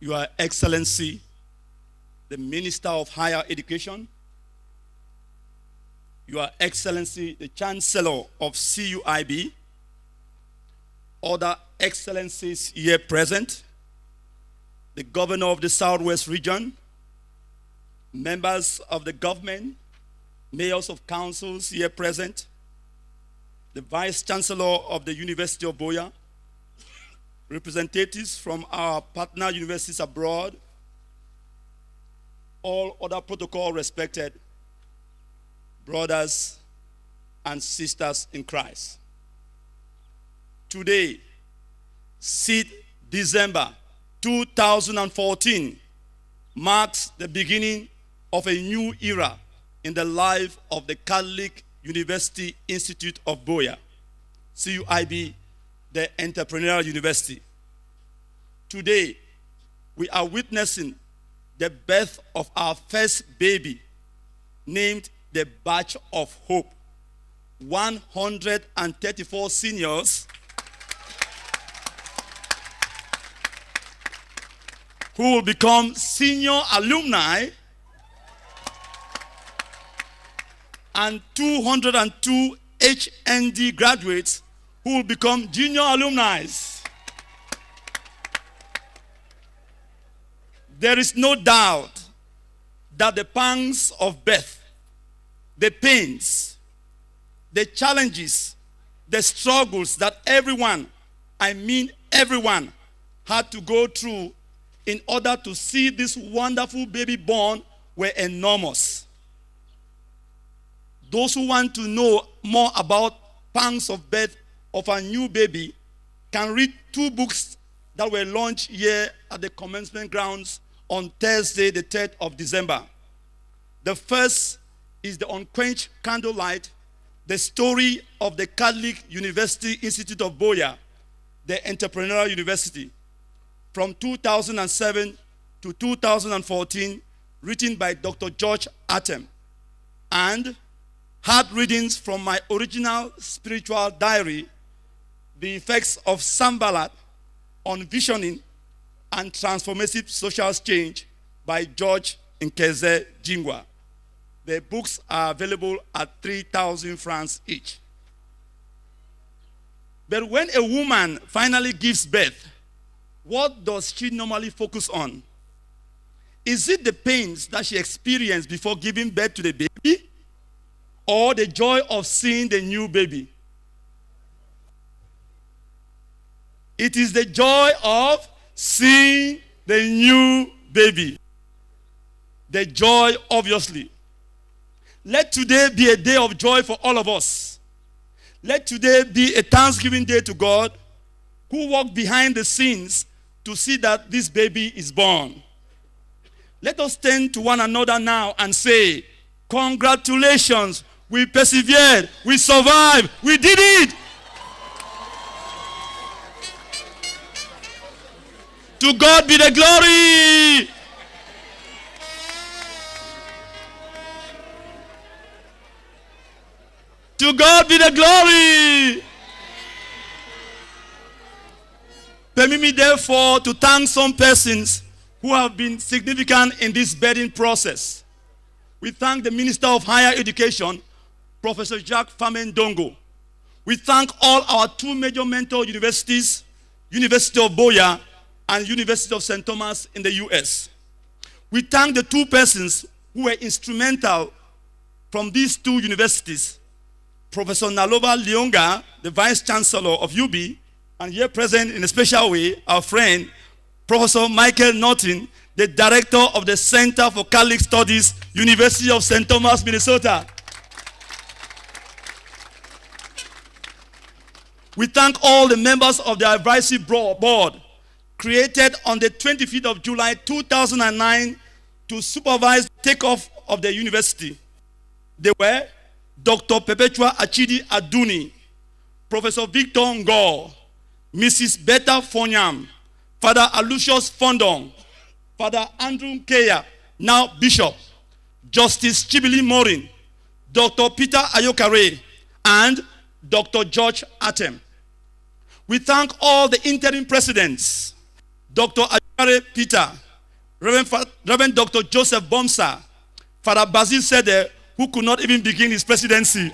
Your Excellency, the Minister of Higher Education, Your Excellency, the Chancellor of CUIB, other excellencies here present, the Governor of the Southwest Region, members of the government, mayors of councils here present, the Vice Chancellor of the University of Boya, representatives from our partner universities abroad, all other protocol respected, brothers and sisters in Christ. Today, 6th December 2014, marks the beginning of a new era in the life of the Catholic University Institute of Boya, CUIB, the Entrepreneurial University. Today, we are witnessing the birth of our first baby, named the Batch of Hope. 134 seniors who will become senior alumni, and 202 HND graduates who will become junior alumni. There is no doubt that the pangs of birth, the pains, the challenges, the struggles that everyone, I mean everyone, had to go through in order to see this wonderful baby born were enormous. Those who want to know more about pangs of birth of a new baby can read two books that were launched here at the commencement grounds on Thursday, the 3rd of December. The first is The Unquenched Candlelight, the story of the Catholic University Institute of Boya, the Entrepreneurial University, from 2007 to 2014, written by Dr. George Atem, and hard readings from my original spiritual diary, The Effects of Sambalat on Visioning and Transformative Social Change by George Nkeze Jingwa. The books are available at 3,000 francs each. But when a woman finally gives birth, what does she normally focus on? Is it the pains that she experienced before giving birth to the baby, or the joy of seeing the new baby? It is the joy of seeing the new baby. The joy, obviously. Let today be a day of joy for all of us. Let today be a Thanksgiving day to God, who walked behind the scenes to see that this baby is born. Let us turn to one another now and say, congratulations, we persevered, we survived, we did it. To God be the glory. To God be the glory. Permit me, therefore, to thank some persons who have been significant in this birthing process. We thank the Minister of Higher Education, Professor Jacques Famendongo. We thank all our two major mentor universities, University of Boya and University of St. Thomas in the US. We thank the two persons who were instrumental from these two universities, Professor Nalova Lionga, the Vice Chancellor of UB, and here present in a special way, our friend, Professor Michael Norton, the Director of the Center for Catholic Studies, University of St. Thomas, Minnesota. We thank all the members of the advisory board, created on the 25th of July 2009 to supervise the takeoff of the university. They were Dr. Perpetua Achidi Aduni, Professor Victor Ngor, Mrs. Betta Fonyam, Father Alucius Fondong, Father Andrew Keya, now Bishop, Justice Chibili Morin, Dr. Peter Ayokare, and Dr. George Atem. We thank all the interim presidents, Dr. Ajare Peter, Reverend Dr. Joseph Bomsa, Father Basil Sede, who could not even begin his presidency.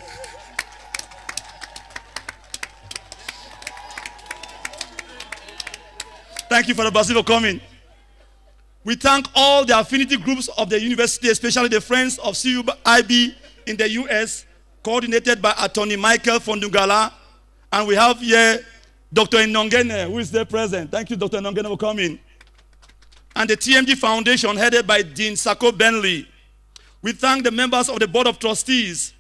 Thank you, Father Basil, for coming. We thank all the affinity groups of the university, especially the Friends of CUIB in the US, coordinated by Attorney Michael Fondungala. And we have here Dr. Inongene, who is there present. Thank you, Dr. Inongene, for coming. And the TMG Foundation, headed by Dean Sako Benley. We thank the members of the Board of Trustees.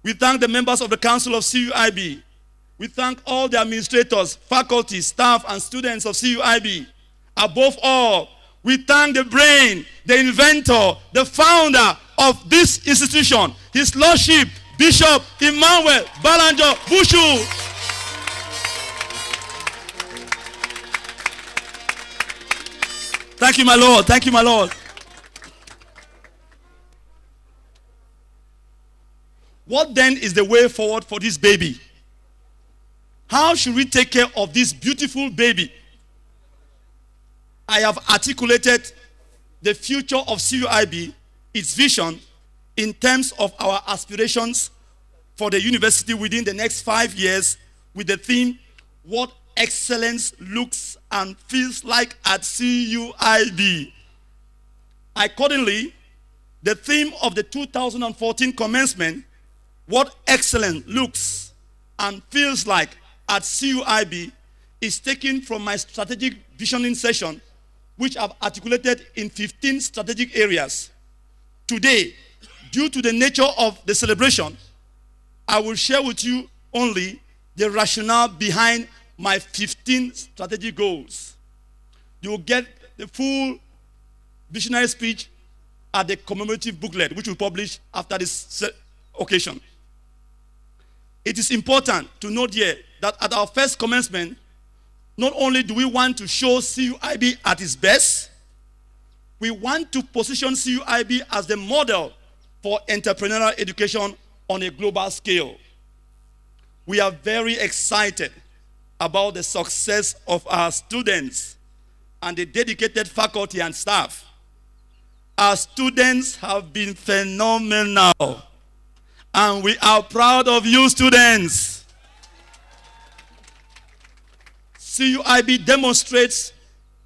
We thank the members of the Council of CUIB. We thank all the administrators, faculty, staff, and students of CUIB. Above all, we thank the brain, the inventor, the founder of this institution, His Lordship, Bishop Emmanuel Balanjo Bushu. Thank you, my Lord. Thank you, my Lord. What then is the way forward for this baby? How should we take care of this beautiful baby? I have articulated the future of CUIB, its vision, in terms of our aspirations for the university within the next 5 years with the theme, What Excellence Looks and Feels Like at CUIB. Accordingly, the theme of the 2014 commencement, What Excellence Looks and Feels Like at CUIB, is taken from my strategic visioning session, which I've articulated in 15 strategic areas. Today, due to the nature of the celebration, I will share with you only the rationale behind my 15 strategic goals. You will get the full visionary speech at the commemorative booklet, which we'll publish after this occasion. It is important to note here that at our first commencement, not only do we want to show CUIB at its best, we want to position CUIB as the model for entrepreneurial education on a global scale. We are very excited about the success of our students and the dedicated faculty and staff. Our students have been phenomenal, and we are proud of you, students. CUIB demonstrates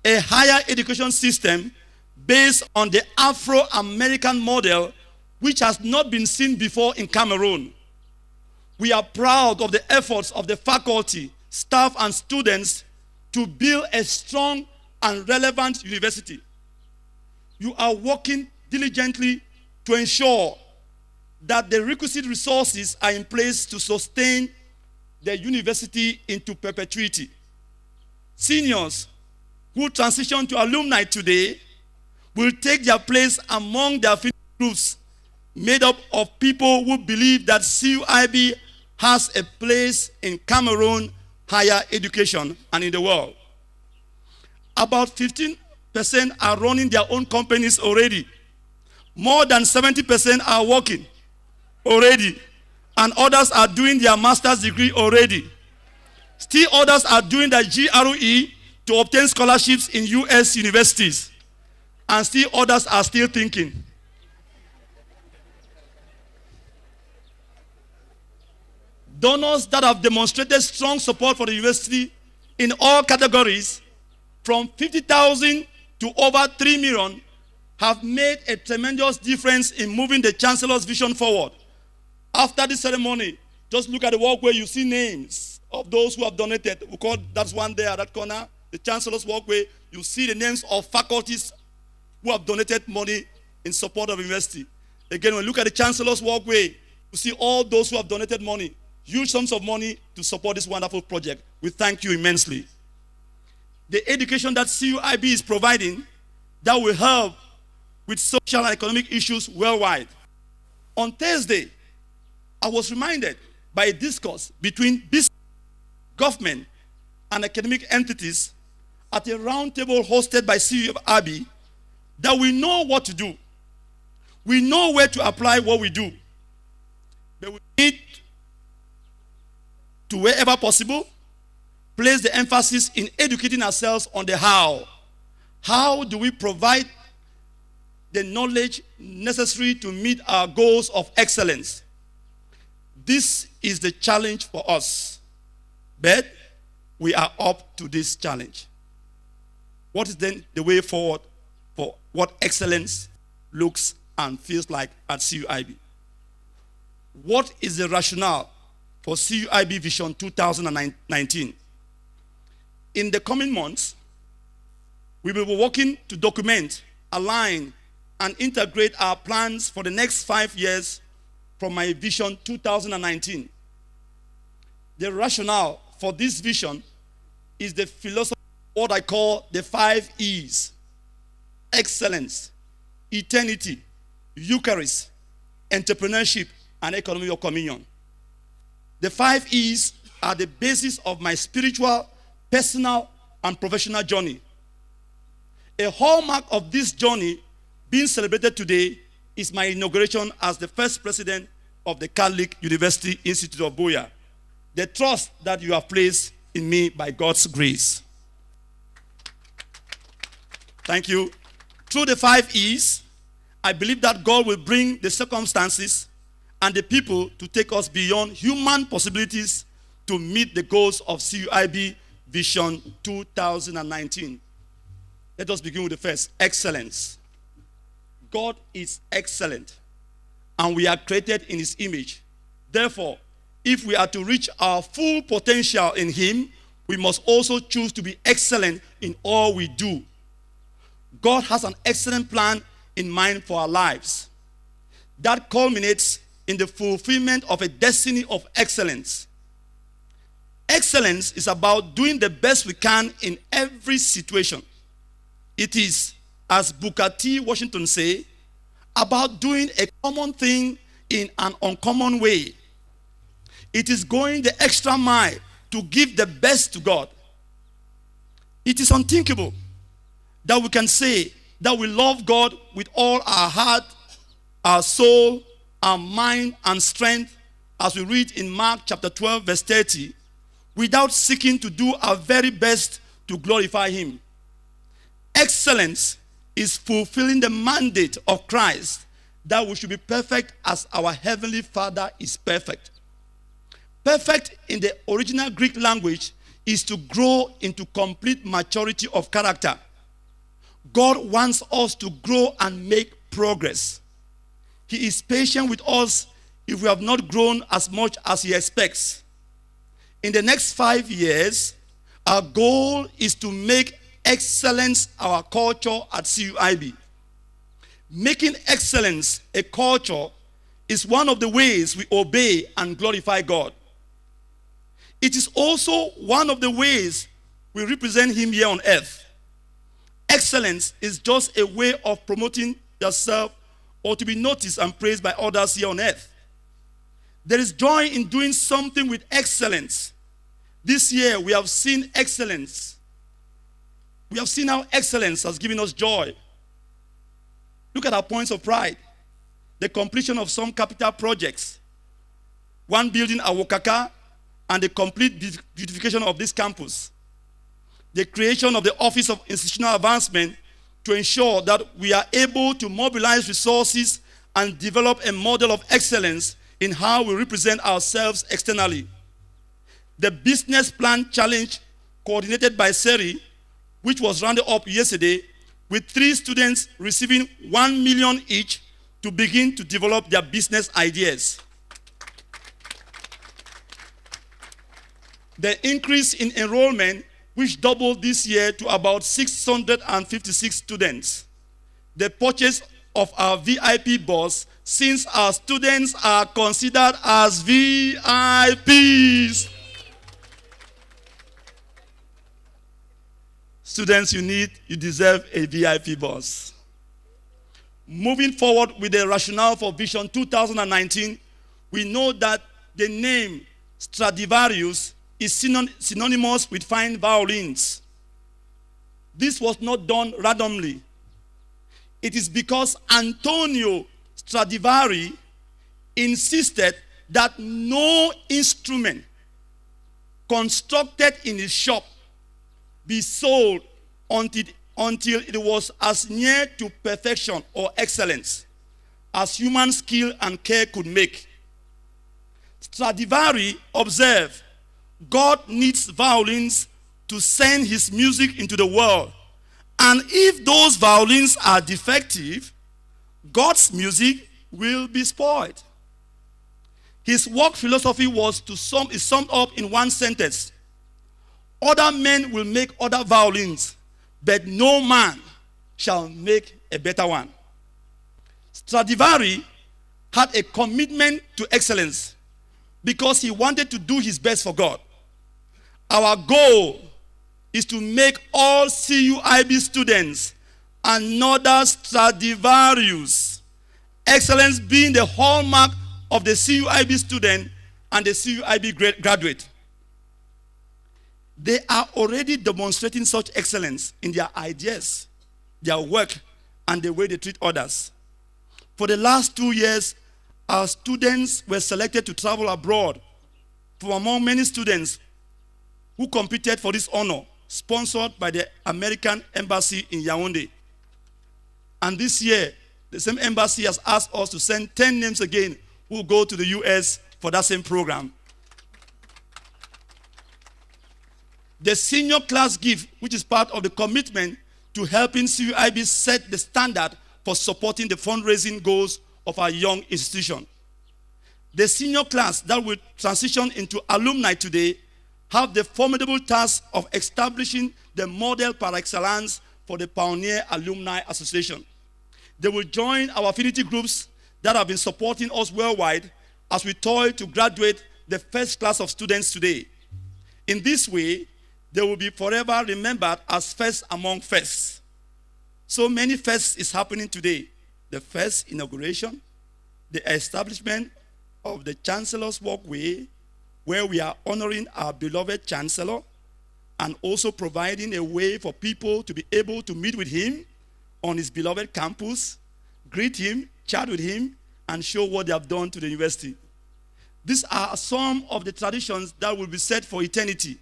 a higher education system based on the Afro-American model, which has not been seen before in Cameroon. We are proud of the efforts of the faculty, staff, and students to build a strong and relevant university. You are working diligently to ensure that the requisite resources are in place to sustain the university into perpetuity. Seniors who transition to alumni today will take their place among their groups made up of people who believe that CUIB has a place in Cameroon higher education and in the world. About 15% are running their own companies already. More than 70% are working already. And others are doing their master's degree already. Still others are doing their GRE to obtain scholarships in US universities. And still others are still thinking. Donors that have demonstrated strong support for the university in all categories, from 50,000 to over 3 million, have made a tremendous difference in moving the Chancellor's vision forward. After the ceremony, just look at the walkway, you see names of those who have donated. We call that's one there at that corner, the Chancellor's walkway. You see the names of faculties who have donated money in support of the university. Again, when you look at the Chancellor's walkway, you see all those who have donated money, huge sums of money to support this wonderful project. We thank you immensely. The education that CUIB is providing that will help with social and economic issues worldwide. On Thursday, I was reminded by a discourse between business, government, and academic entities at a roundtable hosted by CUIB that we know what to do. We know where to apply what we do. But we need to, wherever possible, place the emphasis in educating ourselves on the how. How do we provide the knowledge necessary to meet our goals of excellence? This is the challenge for us, but we are up to this challenge. What is then the way forward for what excellence looks and feels like at CUIB? What is the rationale for CUIB Vision 2019? In the coming months, we will be working to document, align, and integrate our plans for the next 5 years from my Vision 2019. The rationale for this vision is the philosophy of what I call the 5 E's: excellence, eternity, Eucharist, entrepreneurship, and economy of communion. The 5 E's are the basis of my spiritual, personal, and professional journey. A hallmark of this journey being celebrated today is my inauguration as the first president of the Catholic University Institute of Boya. The trust that you have placed in me by God's grace. Thank you. Through the 5 E's, I believe that God will bring the circumstances and the people to take us beyond human possibilities to meet the goals of CUIB Vision 2019. Let us begin with the first: excellence. God is excellent, and we are created in his image. Therefore, if we are to reach our full potential in him, we must also choose to be excellent in all we do. God has an excellent plan in mind for our lives that culminates in the fulfillment of a destiny of excellence. Excellence is about doing the best we can in every situation. It is, as Booker T. Washington say, about doing a common thing in an uncommon way. It is going the extra mile to give the best to God. It is unthinkable that we can say that we love God with all our heart, our soul, our mind, and strength, as we read in Mark chapter 12, verse 30, without seeking to do our very best to glorify him. Excellence is fulfilling the mandate of Christ that we should be perfect as our heavenly Father is perfect. Perfect in the original Greek language is to grow into complete maturity of character. God wants us to grow and make progress. He is patient with us if we have not grown as much as he expects. In the next 5 years, our goal is to make excellence our culture at CUIB. Making excellence a culture is one of the ways we obey and glorify God. It is also one of the ways we represent him here on earth. Excellence is just a way of promoting yourself or to be noticed and praised by others here on earth. There is joy in doing something with excellence. This year we have seen excellence. We have seen how excellence has given us joy. Look at our points of pride. The completion of some capital projects. One building at Wokaka and the complete beautification of this campus. The creation of the Office of Institutional Advancement to ensure that we are able to mobilize resources and develop a model of excellence in how we represent ourselves externally. The business plan challenge coordinated by SERI, which was rounded up yesterday, with 3 students receiving 1 million each to begin to develop their business ideas. The increase in enrollment, which doubled this year to about 656 students. The purchase of our VIP bus, since our students are considered as VIPs. Students, you deserve a VIP bus. Moving forward with the rationale for Vision 2019, we know that the name Stradivarius is synonymous with fine violins. This was not done randomly. It is because Antonio Stradivari insisted that no instrument constructed in his shop be sold until until it was as near to perfection or excellence as human skill and care could make. Stradivari observed, God needs violins to send his music into the world. And if those violins are defective, God's music will be spoiled. His work philosophy is summed up in one sentence. Other men will make other violins, but no man shall make a better one. Stradivari had a commitment to excellence because he wanted to do his best for God. Our goal is to make all CUIB students another Stradivarius. Excellence being the hallmark of the CUIB student and the CUIB graduate. They are already demonstrating such excellence in their ideas, their work, and the way they treat others. For the last 2 years, our students were selected to travel abroad. From among many students who competed for this honor, sponsored by the American Embassy in Yaoundé. And this year, the same embassy has asked us to send 10 names again who will go to the US for that same program. The senior class gift, which is part of the commitment to helping CUIB set the standard for supporting the fundraising goals of our young institution. The senior class that will transition into alumni today have the formidable task of establishing the model par excellence for the Pioneer Alumni Association. They will join our affinity groups that have been supporting us worldwide as we toil to graduate the first class of students today. In this way, they will be forever remembered as first among firsts. So many firsts is happening today. The first inauguration, the establishment of the Chancellor's Walkway, where we are honoring our beloved Chancellor and also providing a way for people to be able to meet with him on his beloved campus, greet him, chat with him, and show what they have done to the university. These are some of the traditions that will be set for eternity,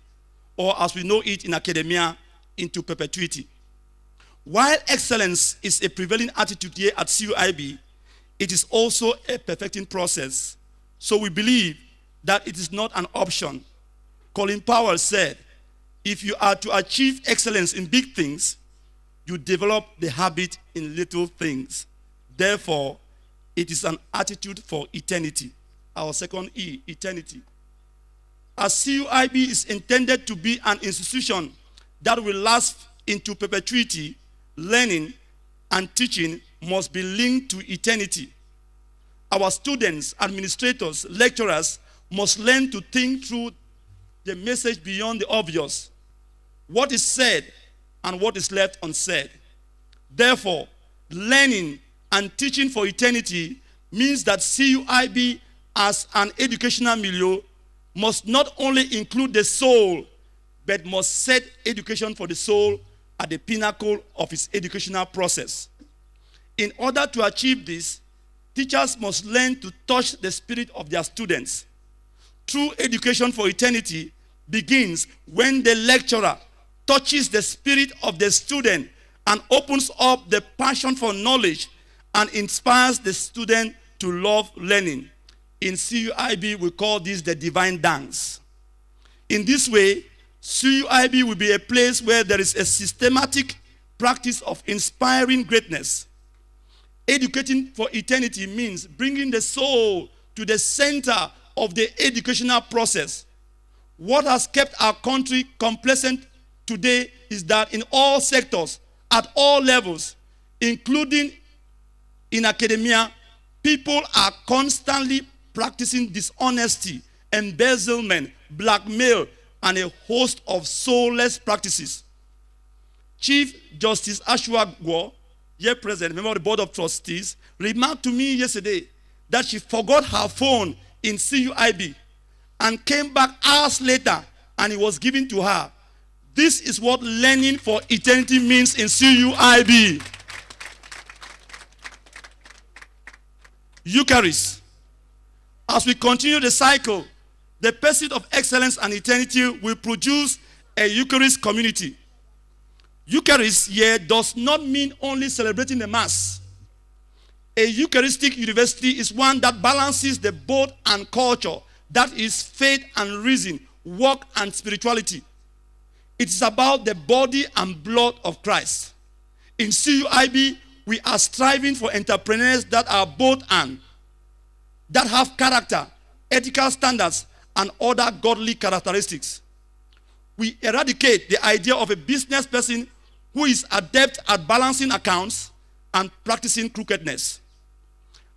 or as we know it in academia, into perpetuity. While excellence is a prevailing attitude here at CUIB, it is also a perfecting process. So we believe that it is not an option. Colin Powell said, if you are to achieve excellence in big things, you develop the habit in little things. Therefore, it is an attitude for eternity. Our second E, eternity. As CUIB is intended to be an institution that will last into perpetuity, learning and teaching must be linked to eternity. Our students, administrators, lecturers must learn to think through the message beyond the obvious, what is said and what is left unsaid. Therefore, learning and teaching for eternity means that CUIB as an educational milieu must not only include the soul, but must set education for the soul at the pinnacle of its educational process. In order to achieve this, teachers must learn to touch the spirit of their students. True education for eternity begins when the lecturer touches the spirit of the student and opens up the passion for knowledge and inspires the student to love learning. In CUIB, we call this the divine dance. In this way, CUIB will be a place where there is a systematic practice of inspiring greatness. Educating for eternity means bringing the soul to the center of the educational process. What has kept our country complacent today is that in all sectors, at all levels, including in academia, people are constantly practicing dishonesty, embezzlement, blackmail, and a host of soulless practices. Chief Justice Ashwagwo, here present, member of the Board of Trustees, remarked to me yesterday that she forgot her phone in CUIB and came back hours later and it was given to her. This is what learning for eternity means in CUIB. Eucharist. As we continue the cycle, the pursuit of excellence and eternity will produce a Eucharist community. Eucharist here does not mean only celebrating the Mass. A Eucharistic university is one that balances the both and culture, that is faith and reason, work and spirituality. It is about the body and blood of Christ. In CUIB, we are striving for entrepreneurs that are both and, that have character, ethical standards, and other godly characteristics. We eradicate the idea of a business person who is adept at balancing accounts and practicing crookedness.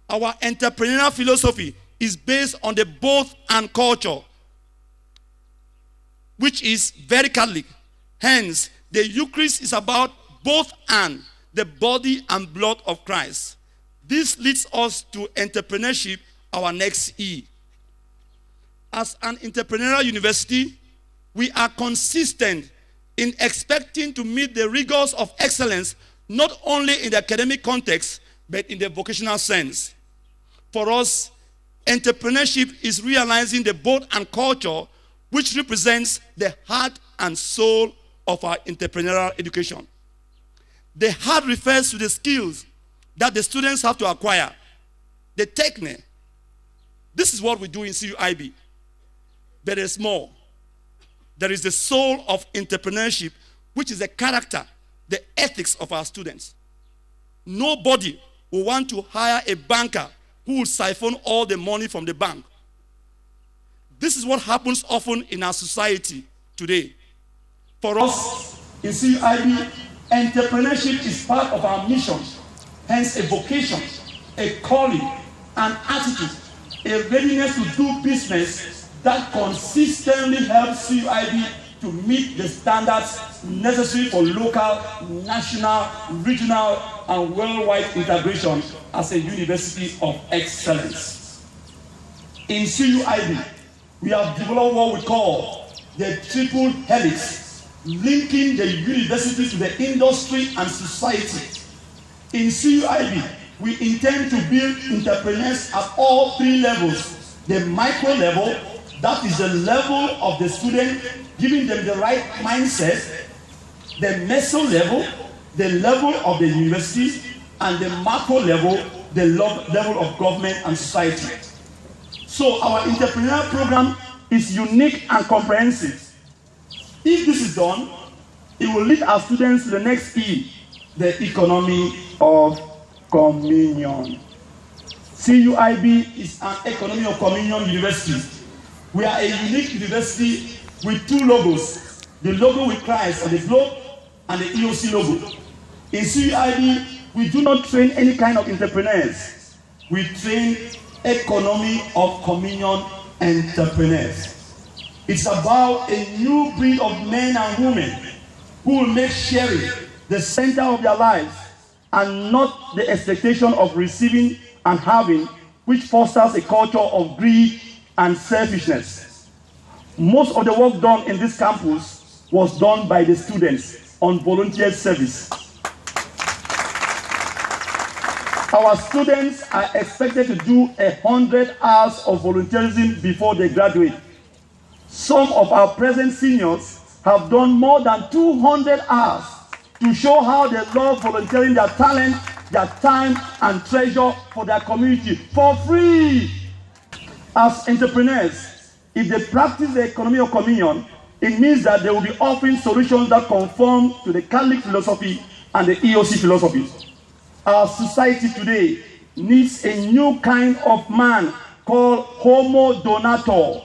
Our entrepreneurial philosophy is based on the both and culture, which is very Catholic. Hence, the Eucharist is about both and, the body and blood of Christ. This leads us to entrepreneurship, our next E. As an entrepreneurial university, we are consistent in expecting to meet the rigors of excellence, not only in the academic context, but in the vocational sense. For us, entrepreneurship is realizing the both and culture, which represents the heart and soul of our entrepreneurial education. The heart refers to the skills that the students have to acquire. The technique. This is what we do in CUIB. But there's more. There is the soul of entrepreneurship, which is the character, the ethics of our students. Nobody will want to hire a banker who will siphon all the money from the bank. This is what happens often in our society today. For us in CUIB, entrepreneurship is part of our mission, hence a vocation, a calling, an attitude, a readiness to do business that consistently helps CUIB to meet the standards necessary for local, national, regional, and worldwide integration as a university of excellence. In CUIB, we have developed what we call the triple helix, linking the university to the industry and society. In CUIB, we intend to build entrepreneurs at all three levels. The micro level, that is the level of the student, giving them the right mindset. The meso level, the level of the university, and the macro level, the level of government and society. So our entrepreneurial program is unique and comprehensive. If this is done, it will lead our students to the next E, the economy of communion. CUIB is an economy of communion university. We are a unique university with two logos, the logo with Christ on the globe and the EOC logo. In CUIB, we do not train any kind of entrepreneurs. We train economy of communion entrepreneurs. It's about a new breed of men and women who will make sharing the center of their lives and not the expectation of receiving and having, which fosters a culture of greed and selfishness. Most of the work done in this campus was done by the students on volunteer service. Our students are expected to do 100 hours of volunteerism before they graduate. Some of our present seniors have done more than 200 hours to show how they love volunteering their talent, their time, and treasure for their community for free. As entrepreneurs, if they practice the economy of communion, it means that they will be offering solutions that conform to the Catholic philosophy and the EOC philosophy. Our society today needs a new kind of man called Homo Donator,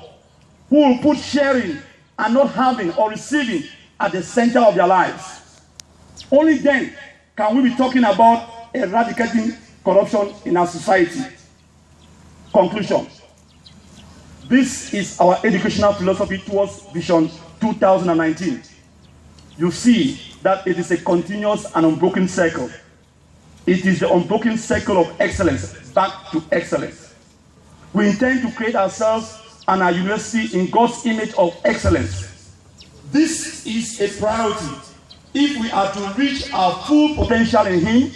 who will put sharing and not having or receiving at the center of their lives. Only then can we be talking about eradicating corruption in our society. Conclusion. This is our educational philosophy towards Vision 2019. You see that it is a continuous and unbroken circle. It is the unbroken circle of excellence, back to excellence. We intend to create ourselves and our university in God's image of excellence. This is a priority if we are to reach our full potential in Him,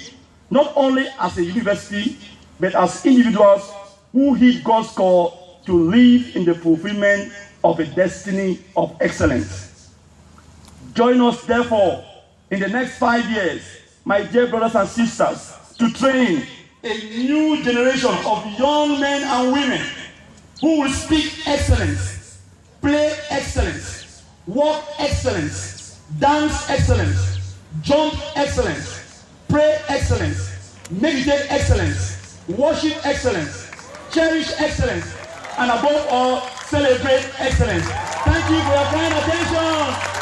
not only as a university, but as individuals who heed God's call to live in the fulfillment of a destiny of excellence. Join us, therefore, in the next 5 years, my dear brothers and sisters, to train a new generation of young men and women who will speak excellence, play excellence, walk excellence, dance excellence, jump excellence, pray excellence, meditate excellence, worship excellence, cherish excellence, and above all, celebrate excellence. Thank you for your kind attention.